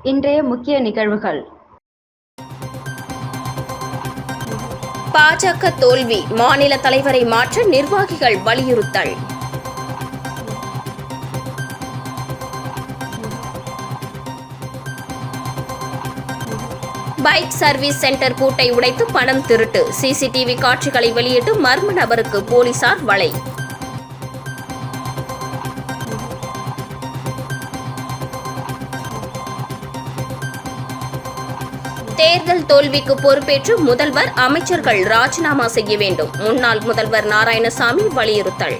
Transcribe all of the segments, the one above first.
இன்றைய முக்கிய நிகழ்வுகள். பாஜக தோல்வி, மாநில தலைவரை மாற்ற நிர்வாகிகள் வலியுறுத்தல். பைக் சர்வீஸ் சென்டர் பூட்டை உடைத்து பணம் திருட்டு, சிசிடிவி காட்சிகளை வெளியிட்டு மர்ம நபருக்கு போலீசார் வலை. தேர்தல் தோல்விக்கு பொறுப்பேற்று முதல்வர், அமைச்சர்கள் ராஜினாமா செய்ய வேண்டும், முன்னாள் முதல்வர் நாராயணசாமி வலியுறுத்தல்.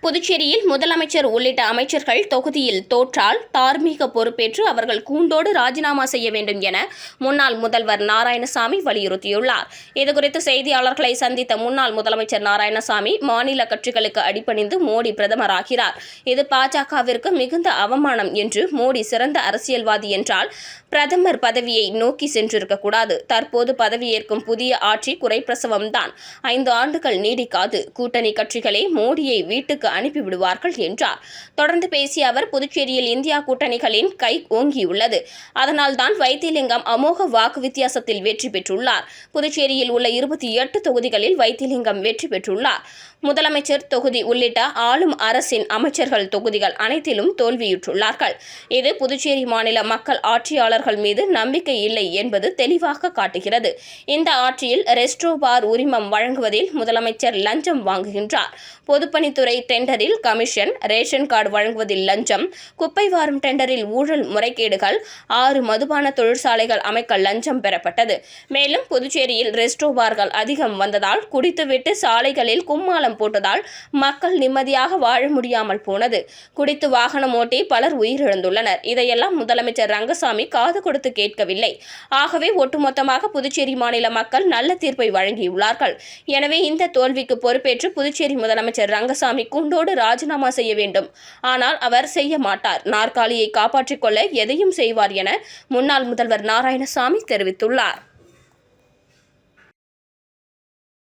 புதுச்சேரியில் முதலமைச்சர் உள்ளிட்ட அமைச்சர்கள் தொகுதியில் தோற்றால் தார்மீக பொறுப்பேற்று அவர்கள் கூண்டோடு ராஜினாமா செய்ய வேண்டும் என முன்னாள் முதல்வர் நாராயணசாமி வலியுறுத்தியுள்ளார். இதுகுறித்து செய்தியாளர்களை சந்தித்த முன்னாள் முதலமைச்சர் நாராயணசாமி, மாநில கட்சிகளுக்கு அடிபணிந்து மோடி பிரதமராகிறார், இது பாஜகவிற்கு மிகுந்த அவமானம் என்று, மோடி சிறந்த அரசியல்வாதி என்றால் பிரதமர் பதவியை நோக்கி சென்றிருக்கக்கூடாது, தற்போது பதவியேற்கும் புதிய ஆட்சி குறைப்பிரசவம்தான், 5 ஆண்டுகள் நீடிக்காது, கூட்டணி கட்சிகளே மோடியை வீட்டுக்கு அனுப்பிவிடுவார்கள் என்றார். தொடர்ந்து பேசிய அவர், புதுச்சேரியில் இந்தியா கூட்டணிகளின் கை ஓங்கியுள்ளது, அதனால்தான் வைத்திலிங்கம் அமோக வாக்கு வித்தியாசத்தில் வெற்றி பெற்றுள்ளார். புதுச்சேரியில் உள்ள 28 தொகுதிகளில் வைத்திலிங்கம் வெற்றி பெற்றுள்ளார். முதலமைச்சர் தொகுதி உள்ளிட்ட ஆளும் அரசின் அமைச்சர்கள் தொகுதிகள் அனைத்திலும் தோல்வியுற்றுள்ளார்கள். இது புதுச்சேரி மாநில மக்கள் ஆட்சியாளர்கள் மீது நம்பிக்கை இல்லை என்பது தெளிவாக காட்டுகிறது. இந்த ஆட்சியில் ரெஸ்டோ பார் உரிமம் வழங்குவதில் முதலமைச்சர் லஞ்சம் வாங்குகின்றார். பொதுப்பணித்துறை டெண்டரில் கமிஷன், ரேஷன் கார்டு வழங்குவதில் லஞ்சம், குப்பை வாரும் டெண்டரில் ஊழல் முறைகேடுகள், 6 மதுபான தொழிற்சாலைகள் அமைக்க லஞ்சம் பெறப்பட்டது. மேலும் புதுச்சேரியில் ரெஸ்டோ பார்கள் அதிகம் வந்ததால் குடித்துவிட்டு சாலைகளில் கும்மாளம் போட்டதால் மக்கள் நிம்மதியாக வாழ முடியாமல் போனது. குடித்து வாகனம் ஓட்டி பலர் உயிரிழந்துள்ளனர். இதையெல்லாம் முதலமைச்சர் ரங்கசாமி காது கொடுத்து கேட்கவில்லை. ஆகவே ஒட்டுமொத்தமாக புதுச்சேரி மாநில மக்கள் நல்ல தீர்ப்பை வழங்கியுள்ளார்கள். எனவே இந்த தோல்விக்கு பொறுப்பேற்று புதுச்சேரி முதலமைச்சர் ரங்கசாமி கூண்டோடு ராஜினாமா செய்ய வேண்டும். ஆனால் அவர் செய்ய மாட்டார். நாற்காலியை காப்பாற்றிக் கொள்ள எதையும் செய்வார் என முன்னாள் முதல்வர் நாராயணசாமி தெரிவித்துள்ளார்.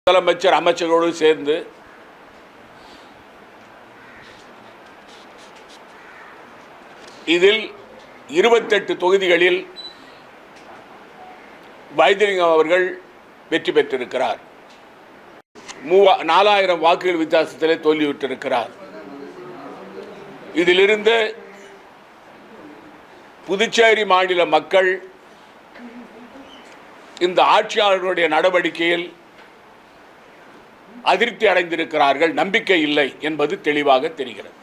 முதலமைச்சர் அமைச்சர்களோடு சேர்ந்து இதில் 28 தொகுதிகளில் வைத்திலிங்கம் அவர்கள் வெற்றி பெற்றிருக்கிறார். 4000 வாக்குகள் வித்தியாசத்திலே தோல்வியுற்றிருக்கிறார். இதிலிருந்து புதுச்சேரி மாநில மக்கள் இந்த ஆட்சியாளர்களுடைய நடவடிக்கையில் அதிருப்தி அடைந்திருக்கிறார்கள், நம்பிக்கை இல்லை என்பது தெளிவாக தெரிகிறது.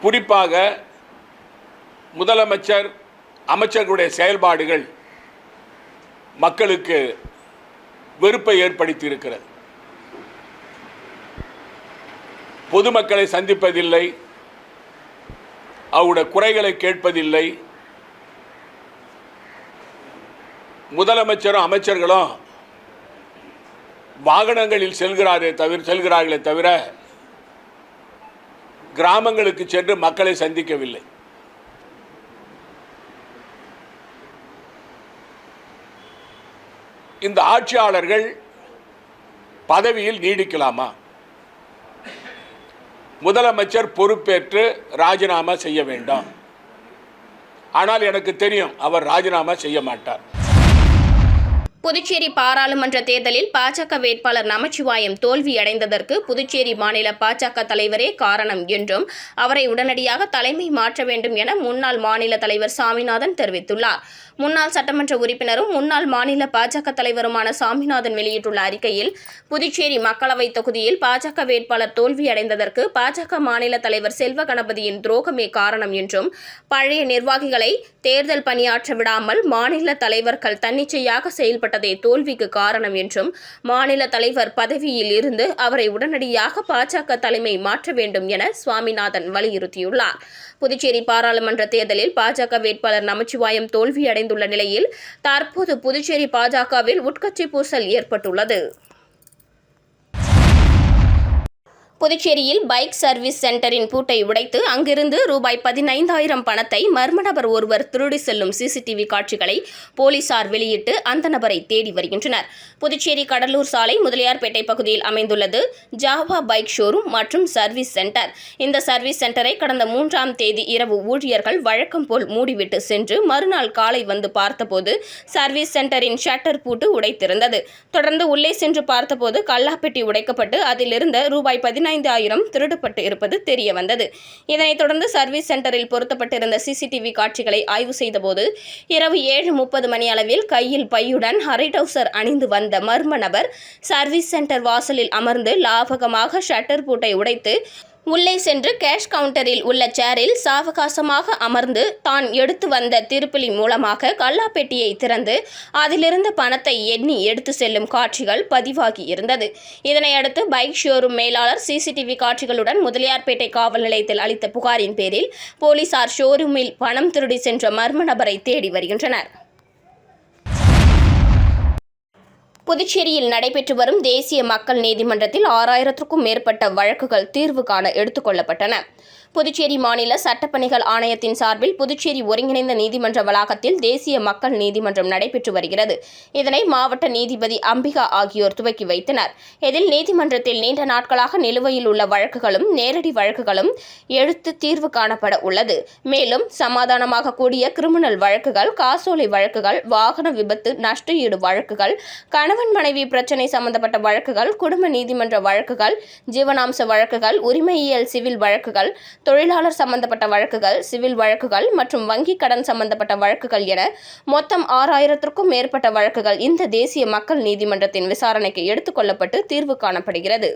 குறிப்பாக முதலமைச்சர், அமைச்சர்களுடைய செயல்பாடுகள் மக்களுக்கு வெறுப்பை ஏற்படுத்தி இருக்கிறது. பொதுமக்களை சந்திப்பதில்லை, அவருடைய குறைகளை கேட்பதில்லை. முதலமைச்சரும் அமைச்சர்களும் வாகனங்களில் செல்கிறார்களே தவிர கிராமங்களுக்கு சென்று மக்களை சந்திக்கவில்லை. இந்த ஆட்சியாளர்கள் பதவியில் நீடிக்கலாமா? முதலமைச்சர் பொறுப்பேற்று ராஜினாமா செய்ய வேண்டும். ஆனால் எனக்கு தெரியும், அவர் ராஜினாமா செய்ய மாட்டார். புதுச்சேரி பாராளுமன்ற தேர்தலில் பாஜக வேட்பாளர் நமச்சிவாயம் தோல்வியடைந்ததற்கு புதுச்சேரி மாநில பாஜக தலைவரே காரணம் என்றும், அவரை உடனடியாக தலைமை மாற்ற வேண்டும் என முன்னாள் மாநில தலைவர் சாமிநாதன் தெரிவித்துள்ளார். முன்னாள் சட்டமன்ற உறுப்பினரும் முன்னாள் மாநில பாஜக தலைவருமான சாமிநாதன் வெளியிட்டுள்ள அறிக்கையில், புதுச்சேரி மக்களவை தொகுதியில் பாஜக வேட்பாளர் தோல்வியடைந்ததற்கு பாஜக மாநில தலைவர் செல்வ கணபதியின் துரோகமே காரணம் என்றும், பழைய நிர்வாகிகளை தேர்தல் பணியாற்ற விடாமல் மாநில தலைவர்கள் தன்னிச்சையாக செயல்பட்டதே தோல்விக்கு காரணம் என்றும், மாநில தலைவர் பதவியில் இருந்து அவரை உடனடியாக பாஜக தலைமை மாற்ற வேண்டும் என சுவாமிநாதன் வலியுறுத்தியுள்ளார். புதுச்சேரி பாராளுமன்ற தேர்தலில் பாஜக வேட்பாளர் நமச்சிவாயம் தோல்வியடைந்துள்ள நிலையில் தற்போது புதுச்சேரி பாஜகவில் உட்கட்சி பூசல் ஏற்பட்டுள்ளது. புதுச்சேரியில் பைக் சர்வீஸ் சென்டரின் பூட்டை உடைத்து அங்கிருந்து ரூபாய் 15,000 பணத்தை மர்ம நபர் ஒருவர் திருடி செல்லும் சிசிடிவி காட்சிகளை போலீசார் வெளியிட்டு அந்த நபரை தேடி வருகின்றனர். புதுச்சேரி கடலூர் சாலை முதலியார்பேட்டை பகுதியில் அமைந்துள்ளது ஜாவா பைக் ஷோரூம் மற்றும் சர்வீஸ் சென்டர். இந்த சர்வீஸ் சென்டரை கடந்த 3ஆம் தேதி இரவு ஊழியர்கள் வழக்கம் போல் மூடிவிட்டு சென்று மறுநாள் காலை வந்து பார்த்தபோது சர்வீஸ் சென்டரின் ஷட்டர் பூட்டு உடைத்திருந்தது. தொடர்ந்து உள்ளே சென்று பார்த்தபோது கல்லாப்பெட்டி உடைக்கப்பட்டு அதிலிருந்த ரூபாய் 15,000 திருடப்பட்டு இருப்பது தெரிய வந்தது. இதனைத் தொடர்ந்து சர்வீஸ் சென்டரில் பொருத்தப்பட்டிருந்த சிசிடிவி காட்சிகளை ஆய்வு செய்தபோது இரவு 7:30 மணி அளவில் கையில் பையுடன் அரை டவுசர் அணிந்து வந்த மர்ம நபர் சர்வீஸ் சென்டர் வாசலில் அமர்ந்து லாபகமாக ஷட்டர் பூட்டை உடைத்து உள்ளே சென்று கேஷ் கவுண்டரில் உள்ள சேரில் சாவகாசமாக அமர்ந்து தான் எடுத்து வந்த திருப்பலி மூலமாக கல்லாப்பெட்டியை திறந்து அதிலிருந்த பணத்தை எண்ணி எடுத்து செல்லும் காட்சிகள் பதிவாகி இருந்தது. இதனையடுத்து பைக் ஷோரூம் மேலாளர் சிசிடிவி காட்சிகளுடன் முதலியார்பேட்டை காவல் நிலையத்தில் அளித்த புகாரின் பேரில் போலீசார் ஷோரூமில் பணம் திருடி சென்ற மர்ம நபரை தேடி வருகின்றனர். புதுச்சேரியில் நடைபெற்று வரும் தேசிய மக்கள் நீதிமன்றத்தில் 6000க்கும் மேற்பட்ட வழக்குகள் தீர்வு காண எடுத்துக் கொள்ளப்பட்டன. புதுச்சேரி மாநில சட்டப்பணிகள் ஆணையத்தின் சார்பில் புதுச்சேரி ஒருங்கிணைந்த நீதிமன்ற வளாகத்தில் தேசிய மக்கள் நீதிமன்றம் நடைபெற்று வருகிறது. இதனை மாவட்ட நீதிபதி அம்பிகா ஆகியோர் துவக்கி வைத்தனர். இதில் நீதிமன்றத்தில் நீண்ட நாட்களாக நிலுவையில் உள்ள வழக்குகளும் நேரடி வழக்குகளும் எழுத்து தீர்வு காணப்பட உள்ளது. மேலும் சமாதானமாக கூடிய கிரிமினல் வழக்குகள், காசோலை வழக்குகள், வாகன விபத்து நஷ்ட ஈடு வழக்குகள், கணவன் மனைவி பிரச்சினை சம்பந்தப்பட்ட வழக்குகள், குடும்ப நீதிமன்ற வழக்குகள், ஜீவனாம்ச வழக்குகள், உரிமையியல் சிவில் வழக்குகள், தொழிலாளர் சம்பந்தப்பட்ட வழக்குகள், சிவில் வழக்குகள் மற்றும் வங்கிக் கடன் சம்பந்தப்பட்ட வழக்குகள் என மொத்தம் 6000க்கும் மேற்பட்ட வழக்குகள் இந்த தேசிய மக்கள் நீதிமன்றத்தின் விசாரணைக்கு எடுத்துக் கொள்ளப்பட்டு தீர்வு காணப்படுகிறது.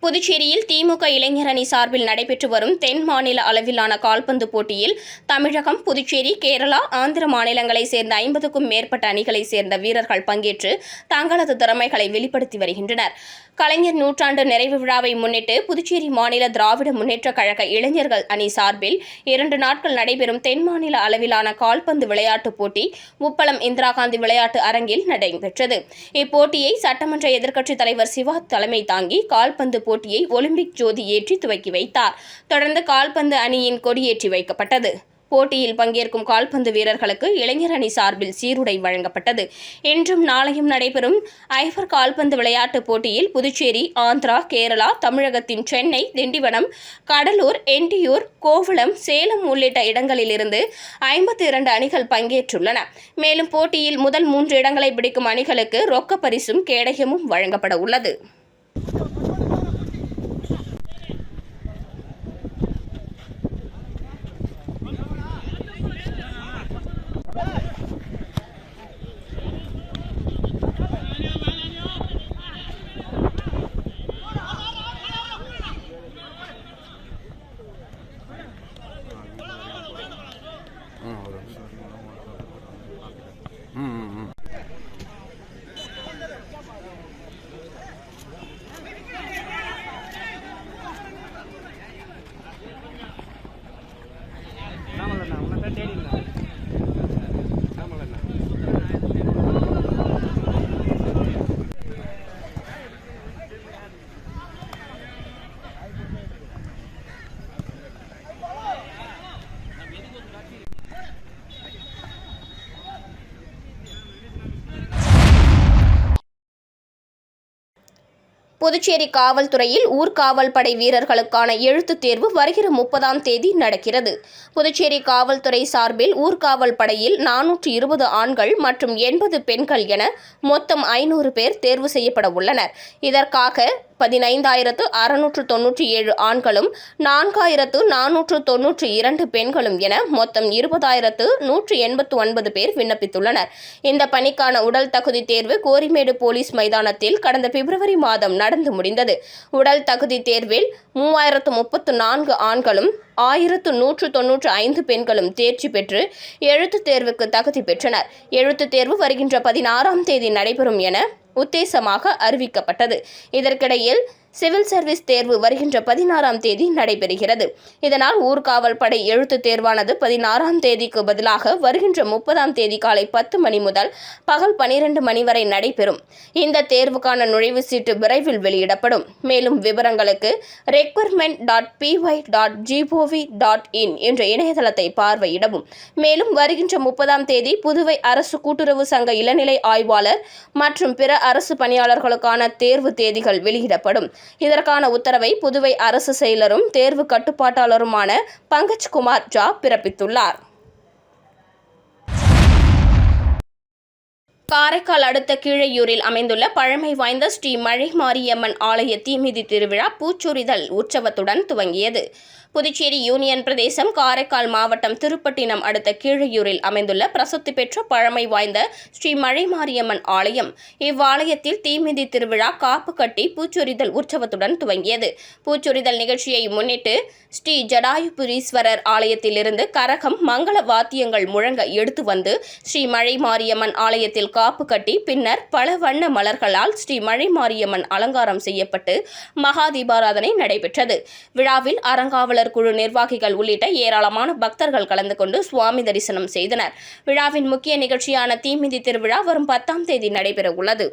புதுச்சேரியில் திமுக இளைஞர் அணி சார்பில் நடைபெற்று வரும் தென் மாநில அளவிலான கால்பந்து போட்டியில் தமிழகம், புதுச்சேரி, கேரளா, ஆந்திர மாநிலங்களைச் சேர்ந்த 50க்கும் மேற்பட்ட அணிகளைச் சேர்ந்த வீரர்கள் பங்கேற்று தங்களது திறமைகளை வெளிப்படுத்தி வருகின்றனர். கலைஞர் நூற்றாண்டு நிறைவு விழாவை முன்னிட்டு புதுச்சேரி மாநில திராவிட முன்னேற்றக் கழக இளைஞர்கள் அணி சார்பில் 2 நாட்கள் நடைபெறும் தென் மாநில அளவிலான கால்பந்து விளையாட்டுப் போட்டி உப்பளம் இந்திரா காந்தி விளையாட்டு அரங்கில் நடைபெற்றது. இப்போட்டியை சட்டமன்ற எதிர்க்கட்சித் தலைவர் சிவா தலைமை தாங்கி கால்பந்து போட்டியை ஒலிம்பிக் ஜோதி ஏற்றி துவக்கி வைத்தார். தொடர்ந்து கால்பந்து அணியின் கொடியேற்றி வைக்கப்பட்டது. போட்டியில் பங்கேற்கும் கால்பந்து வீரர்களுக்கு இளைஞர் அணி சார்பில் சீருடை வழங்கப்பட்டது. இன்றும் நாளையும் நடைபெறும் ஐவர் கால்பந்து விளையாட்டுப் போட்டியில் புதுச்சேரி, ஆந்திரா, கேரளா, தமிழகத்தின் சென்னை, திண்டிவனம், கடலூர், எண்டியூர், கோவளம், சேலம் உள்ளிட்ட இடங்களிலிருந்து 52 அணிகள் பங்கேற்றுள்ளன. மேலும் போட்டியில் முதல் 3 இடங்களை பிடிக்கும் அணிகளுக்கு ரொக்க பரிசும் கேடயமும் வழங்கப்பட உள்ளது. புதுச்சேரி காவல்துறையில் ஊர்காவல் படை வீரர்களுக்கான எழுத்துத் தேர்வு வருகிற 30ஆம் தேதி நடக்கிறது. புதுச்சேரி காவல்துறை சார்பில் ஊர்காவல் படையில் 420 ஆண்கள் மற்றும் 80 பெண்கள் என மொத்தம் 500 பேர் தேர்வு செய்யப்பட உள்ளனர். இதற்காக 15,697 ஆண்களும் 4,492 பெண்களும் என மொத்தம் 20,189 பேர் விண்ணப்பித்துள்ளனர். இந்த பணிக்கான உடல் தகுதி தேர்வு கோரிமேடு போலீஸ் மைதானத்தில் கடந்த பிப்ரவரி மாதம் நடந்து முடிந்தது. உடல் தகுதி தேர்வில் 3,034 ஆண்களும் 1,195 பெண்களும் தேர்ச்சி பெற்று எழுத்துத் தேர்வுக்கு தகுதி பெற்றனர். எழுத்துத் தேர்வு வருகின்ற 16ஆம் தேதி நடைபெறும் என உத்தேசமாக அறிவிக்கப்பட்டது. இதற்கிடையில் சிவில் சர்வீஸ் தேர்வு வருகின்ற 16ஆம் தேதி நடைபெறுகிறது. இதனால் ஊர்காவல் படை எழுத்துத் தேர்வானது 16ஆம் தேதிக்கு பதிலாக வருகின்ற 30ஆம் தேதி காலை 10 மணி முதல் பகல் 12 மணி வரை நடைபெறும். இந்த தேர்வுக்கான நுழைவு சீட்டு விரைவில் வெளியிடப்படும். மேலும் விவரங்களுக்கு requirement.py.gov.in என்ற இணையதளத்தை பார்வையிடவும். மேலும் வருகின்ற 30ஆம் தேதி புதுவை அரசு கூட்டுறவு சங்க இளநிலை ஆய்வாளர் மற்றும் பிற அரசு பணியாளர்களுக்கான தேர்வு தேதிகள் வெளியிடப்படும். இதற்கான உத்தரவை புதுவை அரசு செயலரும் தேர்வு கட்டுப்பாட்டாளருமான பங்கஜ்குமார் ஜா பிறப்பித்துள்ளார். காரைக்கால் அடுத்த கீழையூரில் அமைந்துள்ள பழமை வாய்ந்த ஸ்ரீ மழை மாரியம்மன் ஆலய தீமிதி திருவிழா பூச்சொரிதல் உற்சவத்துடன் துவங்கியது. புதுச்சேரி யூனியன் பிரதேசம் காரைக்கால் மாவட்டம் திருப்பட்டினம் அடுத்த கீழையூரில் அமைந்துள்ள பிரசித்தி பெற்ற பழமை வாய்ந்த ஸ்ரீ மழை மாரியம்மன் ஆலயம். இவ்வாலயத்தில் தீமிதி திருவிழா காப்பு கட்டி பூச்சொரிதல் உற்சவத்துடன் துவங்கியது. பூச்சொரிதல் நிகழ்ச்சியை முன்னிட்டு ஸ்ரீ ஜடாயுபுரீஸ்வரர் ஆலயத்திலிருந்து கரகம் மங்கள வாத்தியங்கள் முழங்க எடுத்து வந்து ஸ்ரீ மழை மாரியம்மன் ஆலயத்தில் காப்பு கட்டி பின்னர் பல வண்ண மலர்களால் ஸ்ரீ மழை மாரியம்மன் அலங்காரம் செய்யப்பட்டு மகா தீபாராதனை நடைபெற்றது. விழாவில் அறங்காவலர் குழு நிர்வாகிகள் உள்ளிட்ட ஏராளமான பக்தர்கள் கலந்து கொண்டு சுவாமி தரிசனம் செய்தனர். விழாவின் முக்கிய நிகழ்ச்சியான தீமிதி திருவிழா வரும் 10ஆம் தேதி நடைபெற உள்ளது.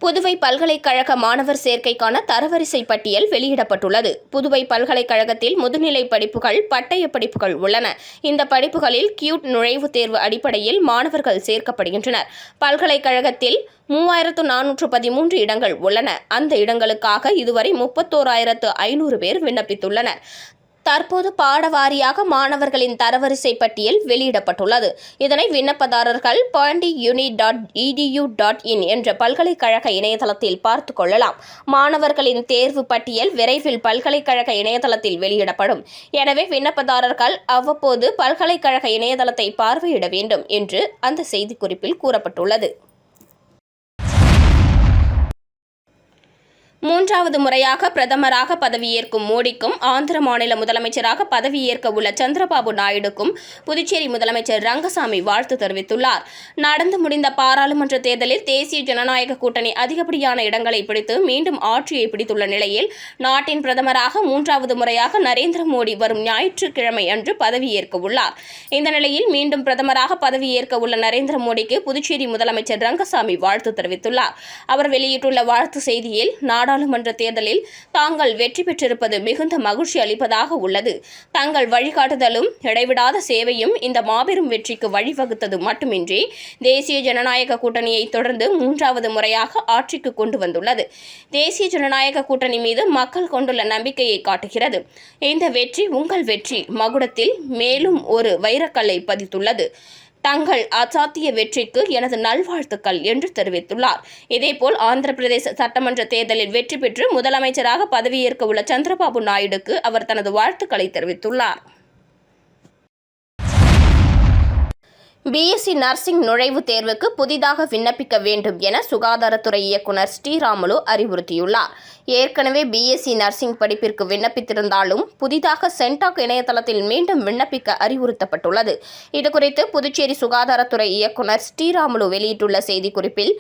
புதுவை பல்கலைக்கழக மாணவர் சேர்க்கைக்கான தரவரிசை பட்டியல் வெளியிடப்பட்டுள்ளது. புதுவை பல்கலைக்கழகத்தில் முதுநிலை படிப்புகள், பட்டய படிப்புகள் உள்ளன. இந்த படிப்புகளில் கியூட் நுழைவுத் தேர்வு அடிப்படையில் மாணவர்கள் சேர்க்கப்படுகின்றனர். பல்கலைக்கழகத்தில் 3413 இடங்கள் உள்ளன. அந்த இடங்களுக்காக இதுவரை 31,500 பேர் விண்ணப்பித்துள்ளனர். தற்போது பாடவாரியாக மாணவர்களின் தரவரிசை பட்டியல் வெளியிடப்பட்டுள்ளது. இதனை விண்ணப்பதாரர்கள் pondiuni.edu.in என்ற பல்கலைக்கழக இணையதளத்தில் பார்த்துக் கொள்ளலாம். மாணவர்களின் தேர்வு பட்டியல் விரைவில் பல்கலைக்கழக இணையதளத்தில் வெளியிடப்படும். எனவே விண்ணப்பதாரர்கள் அவ்வப்போது பல்கலைக்கழக இணையதளத்தை பார்வையிட வேண்டும் என்று அந்த செய்திக்குறிப்பில் கூறப்பட்டுள்ளது. 3வது முறையாக பிரதமராக பதவியேற்கும் மோடிக்கும் ஆந்திர மாநில முதலமைச்சராக பதவியேற்க உள்ள சந்திரபாபு நாயுடுக்கும் புதுச்சேரி முதலமைச்சர் ரங்கசாமி வாழ்த்து தெரிவித்துள்ளார். நடந்து முடிந்த பாராளுமன்ற தேர்தலில் தேசிய ஜனநாயக கூட்டணி அதிகப்படியான இடங்களை பிடித்து மீண்டும் ஆட்சியை பிடித்துள்ள நிலையில் நாட்டின் பிரதமராக 3வது முறையாக நரேந்திர மோடி வரும் ஞாயிற்றுக்கிழமை அன்று பதவியேற்க உள்ளார். இந்த நிலையில் மீண்டும் பிரதமராக பதவியேற்க உள்ள நரேந்திர மோடிக்கு புதுச்சேரி முதலமைச்சர் ரங்கசாமி வாழ்த்து தெரிவித்துள்ளார். அவர் வெளியிட்டுள்ள வாழ்த்து செய்தியில், நாடாளுமன்ற தேர்தலில் தாங்கள் வெற்றி பெற்றிருப்பது மிகுந்த மகிழ்ச்சி அளிப்பதாக உள்ளது. தங்கள் வழிகாட்டுதலும் இடைவிடாத சேவையும் இந்த மாபெரும் வெற்றிக்கு வழிவகுத்தது மட்டுமின்றி தேசிய ஜனநாயக கூட்டணியை தொடர்ந்து 3வது முறையாக ஆட்சிக்கு கொண்டு வந்துள்ளது. தேசிய ஜனநாயக கூட்டணி மீது மக்கள் கொண்டுள்ள நம்பிக்கையை காட்டுகிறது. இந்த வெற்றி உங்கள் வெற்றி மகுடத்தில் மேலும் ஒரு வைரக்கல்லை பதித்துள்ளது. தங்கள் அசாத்திய வெற்றிக்கு எனது நல்வாழ்த்துக்கள் என்று தெரிவித்துள்ளார். இதேபோல் ஆந்திர பிரதேச சட்டமன்ற தேர்தலில் வெற்றி பெற்று முதலமைச்சராக பதவியேற்க உள்ள சந்திரபாபு நாயுடுக்கு அவர் தனது வாழ்த்துக்களை தெரிவித்துள்ளார். பிஎஸ்சி நர்சிங் நுழைவுத் தேர்வுக்கு புதிதாக விண்ணப்பிக்க வேண்டும் என சுகாதாரத்துறை இயக்குநர் ஸ்ரீராமுலு அறிவுறுத்தியுள்ளார். ஏற்கனவே பிஎஸ்சி நர்சிங் படிப்பிற்கு விண்ணப்பித்திருந்தாலும் புதிதாக சென்டாக் இணையதளத்தில் மீண்டும் விண்ணப்பிக்க அறிவுறுத்தப்பட்டுள்ளது. இதுகுறித்து புதுச்சேரி சுகாதாரத்துறை இயக்குநர் ஸ்ரீராமுலு வெளியிட்டுள்ள செய்திக்குறிப்பில்,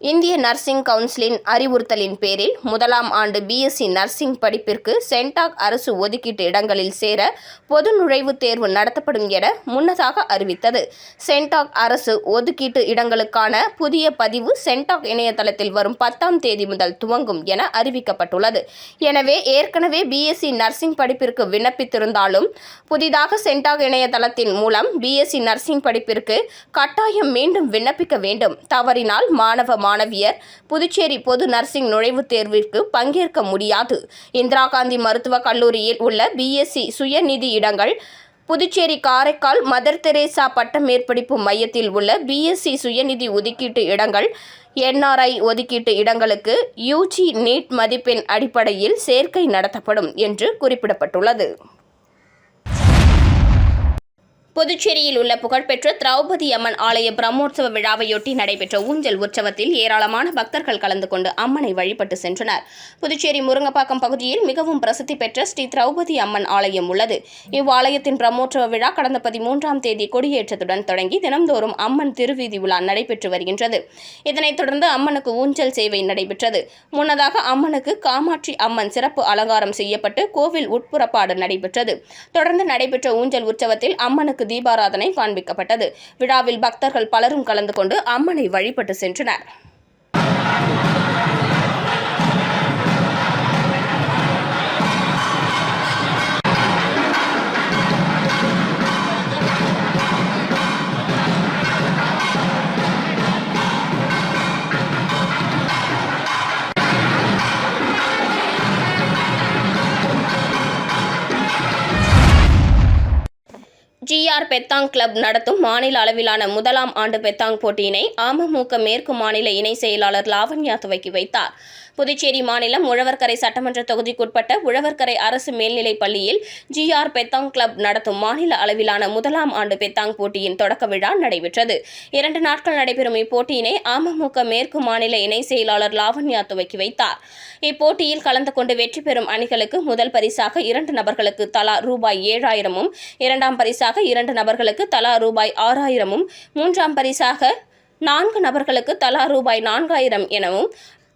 இந்திய நர்சிங் கவுன்சிலின் அறிவுறுத்தலின் பேரில் 1ஆம் ஆண்டு பிஎஸ்சி நர்சிங் படிப்பிற்கு சென்டாக் அரசு ஒதுக்கீட்டு இடங்களில் சேர பொது நுழைவுத் தேர்வு நடத்தப்படும் என முன்னதாக அறிவித்தது. சென்டாக் அரசு ஒதுக்கீட்டு இடங்களுக்கான புதிய பதிவு சென்டாக் இணையதளத்தில் வரும் 10ஆம் தேதி முதல் துவங்கும் என அறிவிக்கப்பட்டுள்ளது. எனவே ஏற்கனவே பிஎஸ்சி நர்சிங் படிப்பிற்கு விண்ணப்பித்திருந்தாலும் புதிதாக சென்டாக் இணையதளத்தின் மூலம் பிஎஸ்சி நர்சிங் படிப்பிற்கு கட்டாயம் மீண்டும் விண்ணப்பிக்க வேண்டும். தவறினால் மாணவியர் புதுச்சேரி பொது நர்சிங் நுழைவுத் தேர்விற்கு பங்கேற்க முடியாது. இந்திரா காந்தி மருத்துவக் கல்லூரியில் உள்ள பிஎஸ்சி சுயநிதி இடங்கள் புதுச்சேரி காரைக்கால் மதர் தெரேசா பட்ட மேற்படிப்பு மையத்தில் உள்ள பிஎஸ்சி சுயநிதி ஒதுக்கீட்டு இடங்கள் என்ஆர்ஐ ஒதுக்கீட்டு இடங்களுக்கு யூஜி நீட் மதிப்பெண் அடிப்படையில் சேர்க்கை நடத்தப்படும் என்று குறிப்பிடப்பட்டுள்ளது. புதுச்சேரியில் உள்ள புகழ்பெற்ற திரௌபதி அம்மன் ஆலய பிரம்மோற்சவ விழாவையொட்டி நடைபெற்ற ஊஞ்சல் உற்சவத்தில் ஏராளமான பக்தர்கள் கலந்து கொண்டு அம்மனை வழிபட்டு சென்றனர். புதுச்சேரி முருங்கப்பாக்கம் பகுதியில் மிகவும் பிரசித்தி பெற்ற ஸ்ரீ திரௌபதி அம்மன் ஆலயம் உள்ளது. இவ்வாலயத்தின் பிரம்மோற்சவ விழா கடந்த 13ஆம் தேதி கொடியேற்றத்துடன் தொடங்கி தினம்தோறும் அம்மன் திருவீதி உலா நடைபெற்று வருகின்றது. இதனைத் தொடர்ந்து அம்மனுக்கு ஊஞ்சல் சேவை நடைபெற்றது. முன்னதாக அம்மனுக்கு காமாட்சி அம்மன் சிறப்பு அலங்காரம் செய்யப்பட்டு கோவில் உட்புறப்பாடு நடைபெற்றது. தொடர்ந்து நடைபெற்ற ஊஞ்சல் உற்சவத்தில் அம்மனுக்கு தீபாராதனை காண்பிக்கப்பட்டது. விழாவில் பக்தர்கள் பலரும் கலந்து கொண்டு அம்மனை வழிபட்டு சென்றனர். ஜிஆர் பெத்தாங் கிளப் நடத்தும் மாநில அளவிலான முதலாம் ஆண்டு பெத்தாங் போட்டியினை அமமுக மேற்கு மாநில இணை செயலாளர் லாவண்யா துவக்கி வைத்தார். புதுச்சேரி மாநிலம் உழவர்கரை சட்டமன்ற தொகுதிக்குட்பட்ட உழவர்கரை அரசு மேல்நிலைப் பள்ளியில் ஜிஆர் பெத்தாங் கிளப் நடத்தும் மாநில அளவிலான முதலாம் ஆண்டு பெத்தாங் போட்டியின் தொடக்க விழா நடைபெற்றது. 2 நாட்கள் நடைபெறும் இப்போட்டியினை அமமுக மேற்கு மாநில இணை செயலாளர் லாவண்யா துவக்கி வைத்தார். இப்போட்டியில் கலந்து கொண்டு வெற்றி பெறும் அணிகளுக்கு முதல் பரிசாக 2 நபர்களுக்கு தலா ரூபாய் 7,000ம், 2ஆம் பரிசாக 2 நபர்களுக்கு தலா ரூபாய் 6,000ம், 3ஆம் பரிசாக 4 நபர்களுக்கு தலா ரூபாய் 4,000 எனவும்,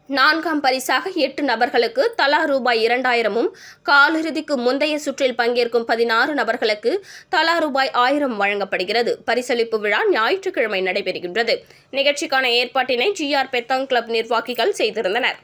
4ஆம் பரிசாக 8 நபர்களுக்கு தலா ரூபாய் 2,000ம், காலிறுதிக்கு முந்தைய சுற்றில் பங்கேற்கும் 16 நபர்களுக்கு தலா ரூபாய் 1,000 வழங்கப்படுகிறது. பரிசளிப்பு விழா ஞாயிற்றுக்கிழமை நடைபெறுகின்றது. நிகழ்ச்சிக்கான ஏற்பாட்டினை ஜிஆர் பெத்தாங் கிளப் நிர்வாகிகள் செய்திருந்தனர்.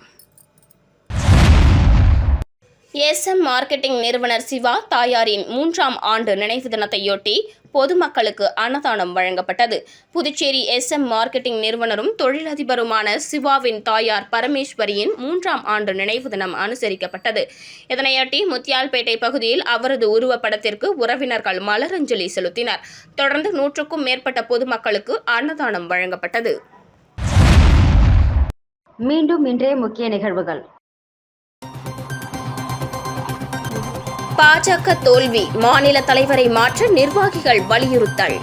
SM மார்க்கெட்டிங் நிறுவனர் சிவா தாயாரின் 3ஆம் ஆண்டு நினைவு தினத்தையொட்டி பொதுமக்களுக்கு அன்னதானம் வழங்கப்பட்டது. புதுச்சேரி SM மார்க்கெட்டிங் நிறுவனரும் தொழிலதிபருமான சிவாவின் தாயார் பரமேஸ்வரியின் 3ஆம் ஆண்டு நினைவு தினம் அனுசரிக்கப்பட்டது. இதனையொட்டி முத்தியால்பேட்டை பகுதியில் அவரது உருவப்படத்திற்கு உறவினர்கள் மலரஞ்சலி செலுத்தினர். தொடர்ந்து 100க்கும் மேற்பட்ட பொதுமக்களுக்கு அன்னதானம் வழங்கப்பட்டது. மீண்டும் இன்றைய முக்கிய நிகழ்வுகள். பாஜக தோல்வி, மாநில தலைவரை மாற்ற நிர்வாகிகள் வலியுறுத்தல்.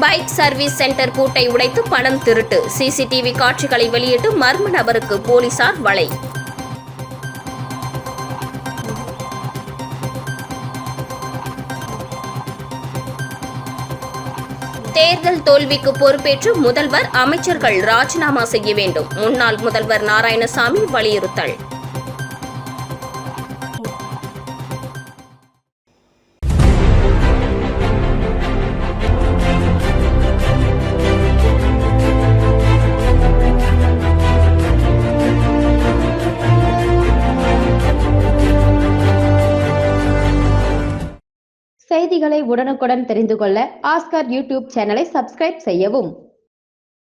பைக் சர்வீஸ் சென்டர் பூட்டை உடைத்து பணம் திருட்டு, சிசிடிவி காட்சிகளை வெளியிட்டு மர்ம நபருக்கு போலீசார் வலை. தேர்தல் தோல்விக்கு பொறுப்பேற்று முதல்வர், அமைச்சர்கள் ராஜினாமா செய்ய வேண்டும். முன்னாள் முதல்வர் நாராயணசாமி வலியுறுத்தல். செய்திகளை உடனுக்குடன் தெரிந்து கொள்ள ஆஸ்கார் யூடியூப் சேனலை சப்ஸ்கிரைப் செய்யவும்.